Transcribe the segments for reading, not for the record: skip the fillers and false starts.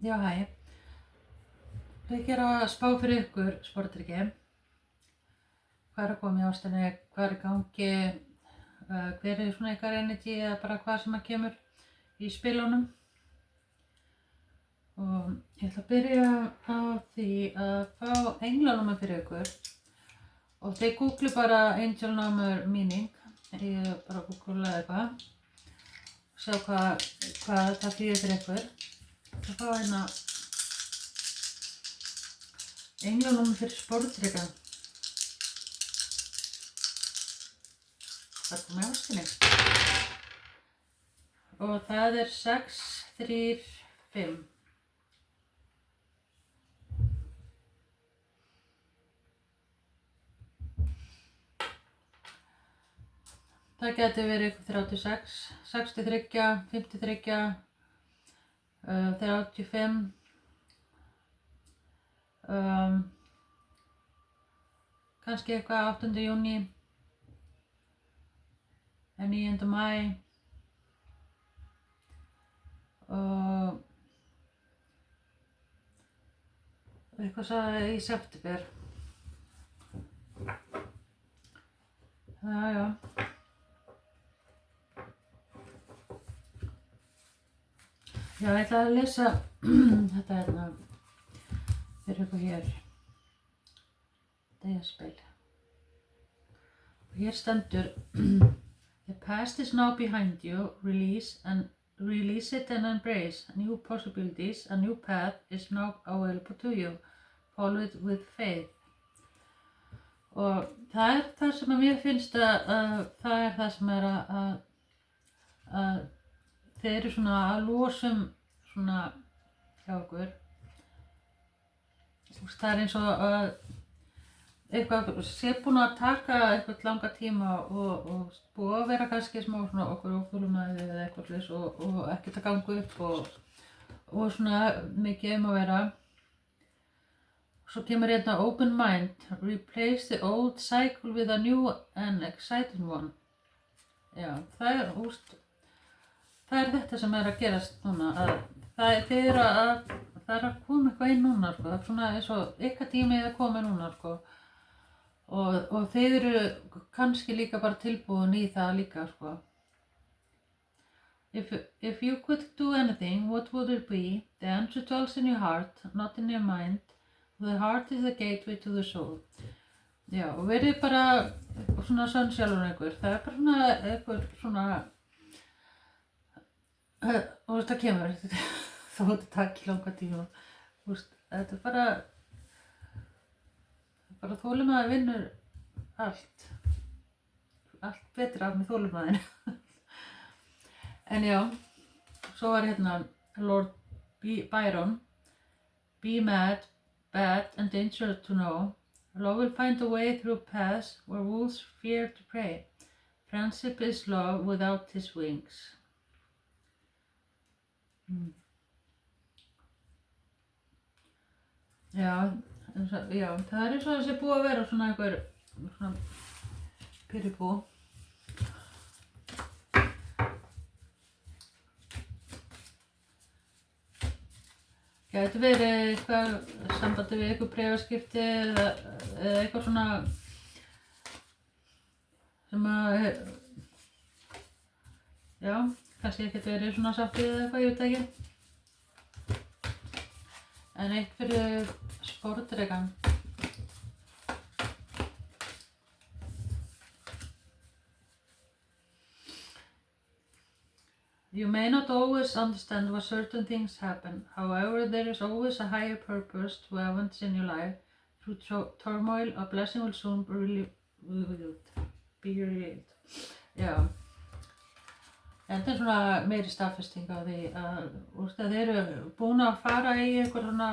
Já, hæ. Ég er að spá fyrir ykkur sportryggi. Hvað er að koma í ástinni, hvað er í gangi, hver er svona ykkar energy eða bara hvað sem að kemur í spilunum. Og ég ætla að byrja á því að fá englanúmer fyrir ykkur. Og þið googlu bara angel number meaning. Ég bara googlaði eitthvað. Sjá hvað það þýðir fyrir ykkur. Það fá hérna englanúmer fyrir sportrygga. Það kom í ástinni. Og það er 6, 3, 5. Það geti verið 36, 63, 53, 35, kannski eitthvað 8. júní, 9. maí og eitthvað sagði í september. Já. Já, ég ætla að lesa þetta hérna fyrir ykkur hér. Deginspil. Og hér stendur The past is now behind you. Release it and embrace new possibilities. A new path is now available to you. Follow it with faith. Og það er það sem að mér finnst að það er það sem er að þeir eru svona að losum svona hjá okkur. Það er eins og að eitthvað sé búin að taka eitthvað langa tíma og búið að vera kannski smá svona okkur óþolinmæði eða eitthvað slags og ekkert að ganga upp og svona mikið að vera. Svo kemur hérna open mind, replace the old cycle with a new and exciting one. Já, það er þetta sem er að gerast núna, að það er að koma eitthvað inn núna, sko. Það er svona eins og ykkar tími er komið núna, sko. Og þeir eru kannski líka bara tilbúin í það líka, sko. If you could do anything, what would it be? The answer dwells in your heart, not in your mind. The heart is the gateway to the soul. Já, og verið bara svona sönn sjálfur einhver. Það er bara svona einhver svona og þetta kemur þó þetta takk langa tíma. Þetta er bara þolinmæði vinnur allt betra með þolinmæðinu. En já, svo var hérna Lord Byron. Be mad, bad and dangerous to know. Love will find a way through paths where wolves fear to prey. Friendship is love without his wings. Já, það er eins og þessi búið að vera svona einhver svona pyrribú. Gæti verið eitthvað sambandi við eitthvað bréfaskipti eða eitthvað svona sem að já, kannski ekkert verið svona sáttið eða eitthvað, ég veit ekki. En eitt fyrir sportryggan. You may not always understand why certain things happen. However, there is always a higher purpose to events in your life. Through turmoil, a blessing will soon be revealed. Já. Þetta er svona meiri staðfesting á því að þeir eru búin að fara í eitthvað svona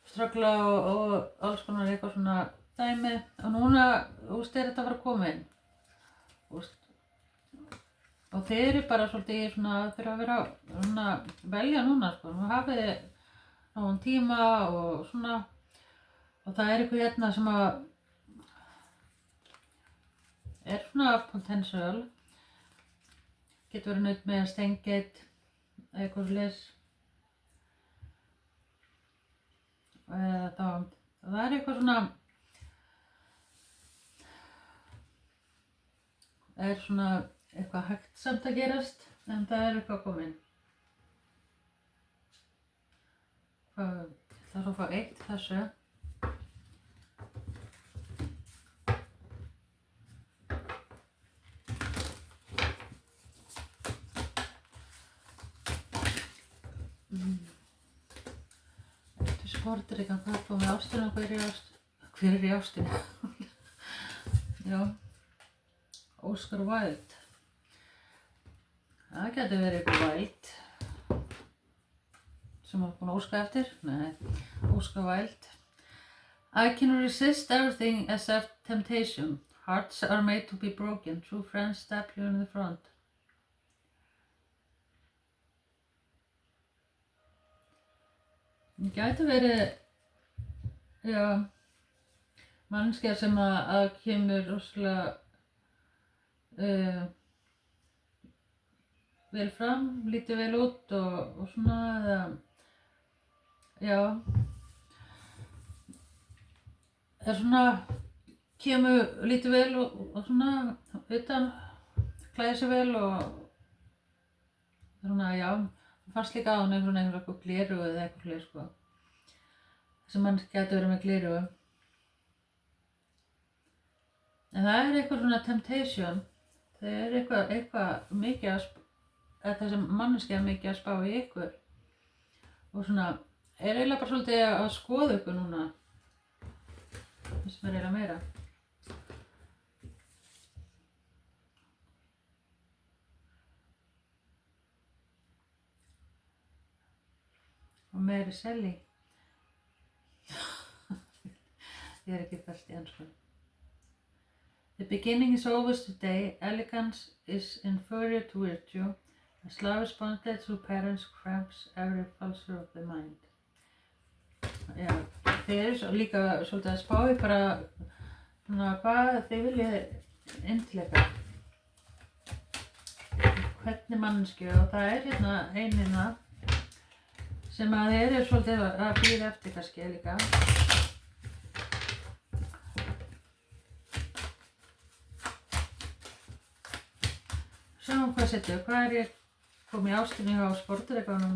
ströggla og alls konar eitthvað svona dæmi og núna er þetta að fara að koma inn. Og þeir eru bara svolítið svona þeir að vera svona velja núna, sko. Nú hafið þið náðan tíma og svona og það er eitthvað hérna sem að er svona potential. Getur verið naut með steingeit, eitthvað svoleiðis. Það eitthvað svona, eitthvað hægt samt að gerast, en það eitthvað kominn. Ég ætla svo að fá eitt þessu. Eftir sportdrykkan, hvað fór með ástina, hver í ástinni? Já, Oscar Wilde. Það getur verið eitthvað Wilde sem maður búin að óska eftir. Nei, Oscar Wilde. I can resist everything except temptation. Hearts are made to be broken. True friends stab you in the front. Það gæti verið, já, manneskja sem að kemur rosalega vel fram, lítið vel út og svona, já, svona kemur lítið vel og svona utan, klæðir sig vel og svona, já. Það fannst líka á hann eitthvað glerugu eða eitthvað fleiri sko. Þessi mann gæti verið með glerugu. En það eitthvað svona temptation. Það eitthvað mikið að þessi manneskja mikið að spá í ykkur. Og svona, eiginlega bara svolítið að skoða ykkur núna. Það sem eiginlega meira. Og Mary Shelley. Ég ekki fast í ensku. The beginning is always today. Elegance is inferior to virtue. As love is bonded through parents cramps every pulsar of the mind. Já, þeir líka svolítið að spá í bara svona hvað þeir viljið inntilega. Hvernig manneskju og það hérna einina sem að þeir svolítið að bíða eftir kannski líka. Sjáum hvað setju, hvað ég komið í ástinni á sportdrykkanum.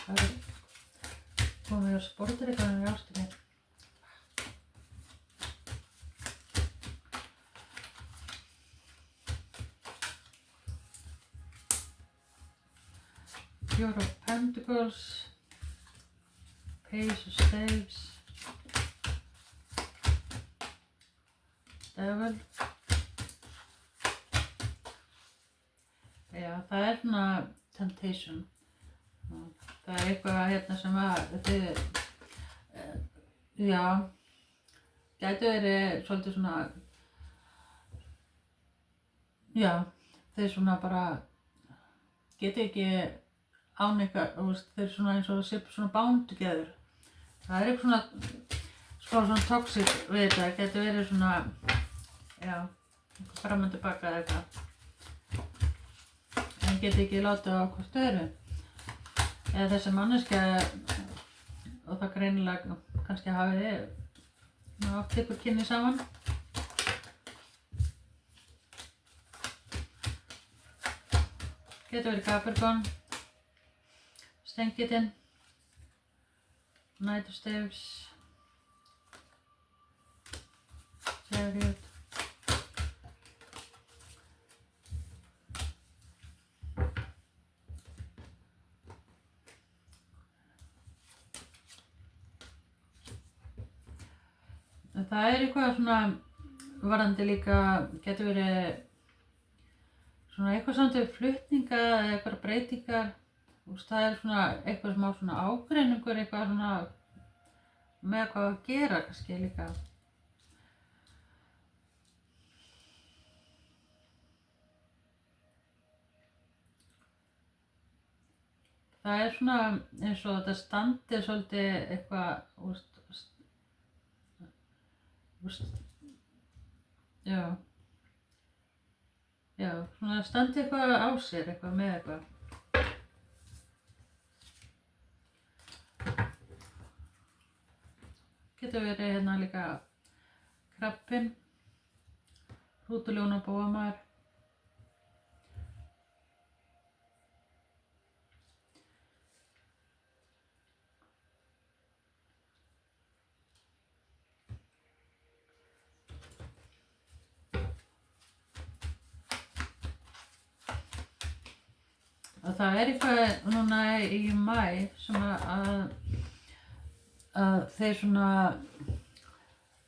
Hvað komið á sportdrykkanum í ástinni. Four of Pentacles, Page of Staves, Devil. Já, það svona temptation. Það eitthvað hérna sem að þið, já, gæti verið svolítið svona, já, þeir svona bara geti ekki án eitthvað, þeir svona eins og það sé svona bound together. Það eitthvað svona toxic við þetta, það getur verið svona, já, fram og tilbaka eða eitthvað. En geti ekki látið á hvort öðru. Eða þessi manneskja, og það greinilega kannski hafið þið átt ykkur kynni saman. Getur verið Capricorn. Stengitinn, Knight of Staves, Chariot. Það eitthvað svona varðandi líka, getur verið svona eitthvað samt við flutninga eða eitthvað breytingar. Það svona eitthvað smá svona ágreiningur, eitthvað svona með hvað að gera kannski líka. Það svona eins og þetta standi svolítið eitthvað, já, svona standi eitthvað á sér, eitthvað með eitthvað. getur verið hérna líka krabbinn, hrútuljón og bófamaður. Og það eitthvað núna í maí sem að þeir svona,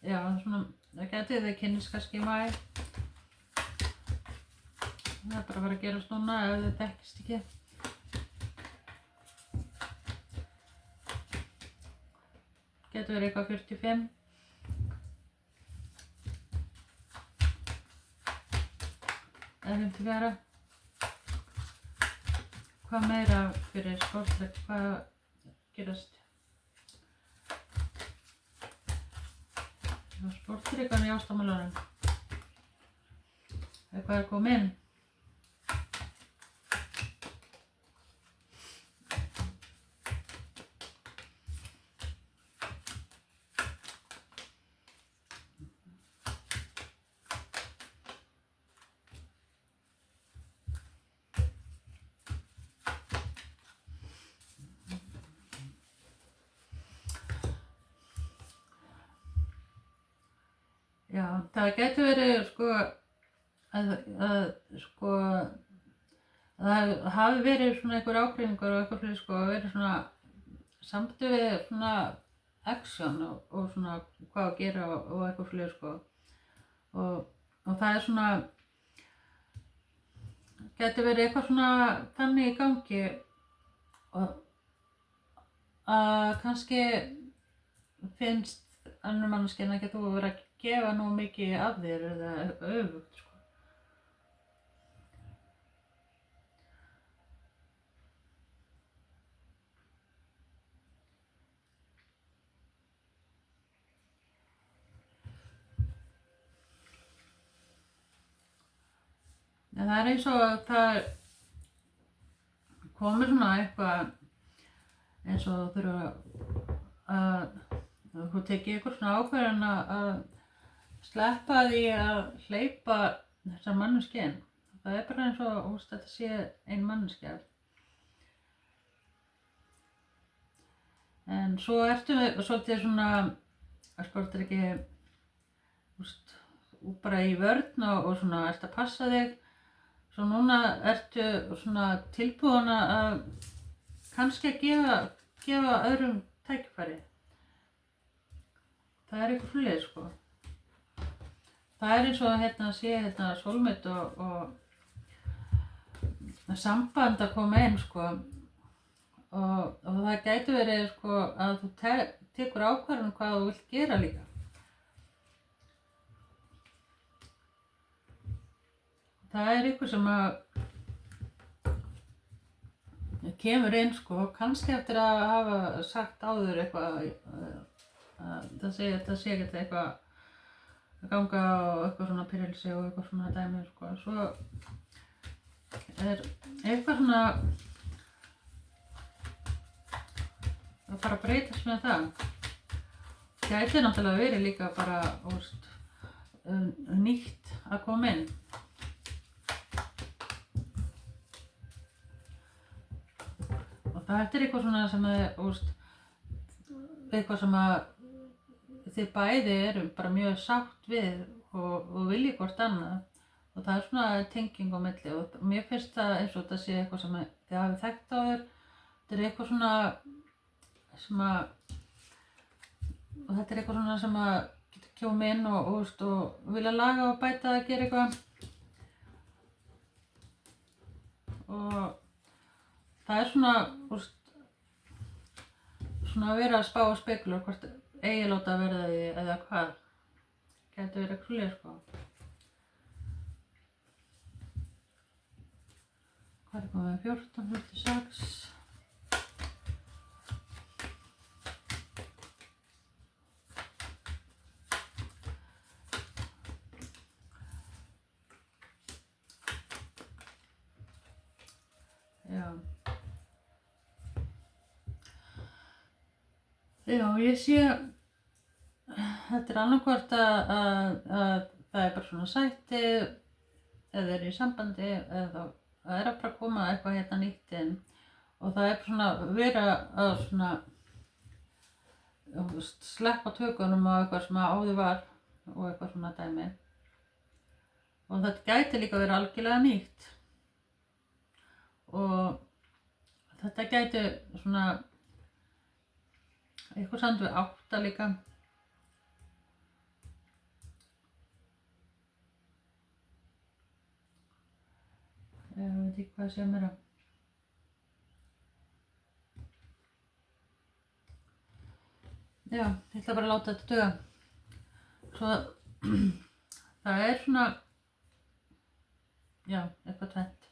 já svona, það geti þeir kynnist kannski í maí. Það bara að fara að gerast núna ef þau þekkist ekki. Getur verið eitthvað 45. Eða 54. Hvað meira fyrir sportleik, hvað gerast? Sportleikan í ástamálunum. Eitthvað komið inn. Já, það getur verið að það hafi verið svona einhver ágreiningur og eitthvað fyrir verið svona samtíð við svona action og svona hvað að gera og eitthvað fyrir og það svona getur verið eitthvað svona þannig í gangi og að kannski finnst annar manneskjan ekki að þú verið að gefa nú mikið af þér eða öfugt En það eins og að það komir svona eitthvað eins og þú þurfa að þú tekið eitthvað svona ákvörðun að sleppa því að hleypa þessar manneskju inn. Það bara eins og þetta sé ein manneskja. En svo ertu svolítið svona að skortir ekki bara í vörn og svona ertu að passa þig. Svo núna ertu svona tilbúin að kannski að gefa öðrum tækifæri. Það eitthvað svoleiðis Það eins og að sé soulmate og samband að koma inn og það gæti verið að þú tekur ákvörðun hvað þú vilt gera líka. Það eitthvað sem að kemur inn kannski eftir að hafa sagt áður eitthvað það sé ekki eitthvað að ganga og eitthvað svona pyrrelsi og eitthvað svona dæmi svo eitthvað svona að fara að breytast með það gæti náttúrulega verið líka bara nýtt að koma inn og það eitthvað svona sem eitthvað sem að þið bæði erum bara mjög sátt við og vilji hvort annað og það svona tenging á milli og mér finnst það eins og þetta sé eitthvað sem þið hafið þekkt áður þetta eitthvað svona sem að og þetta eitthvað svona sem að getur kjóma inn og vilja laga og bæta að gera eitthvað og það svona svona að vera að spá og spekula hvort eigi láta að verða því eða hvað gæti verið eitthvað hvað komið 14:56 Já, ég sé þetta er annarkvort að það er bara svona sæti eða er í sambandi eða það er að bara koma eitthvað hérna nýtt inn og það er svona vera að svona sleppa tökunum á eitthvað sem áður var og eitthvað svona dæmi og þetta gæti líka verið algjörlega nýtt og þetta gæti svona eitthvað samt við 8 líka. Ég veit ekki hvað sé meira. Já, ég ætla bara að láta þetta duga. Svo það er svona, já, eitthvað tvennt.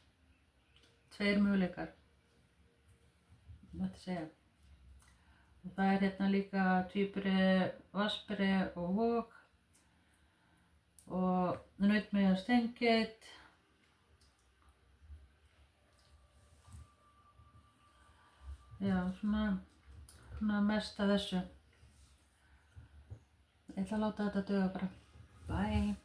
2 möguleikar, mætti segja. Og það er hérna líka tvíburi, vassburi og vog og nautmeyja steingeit. Já, svona mest af þessu. Ég ætla að láta þetta duga bara. Bye.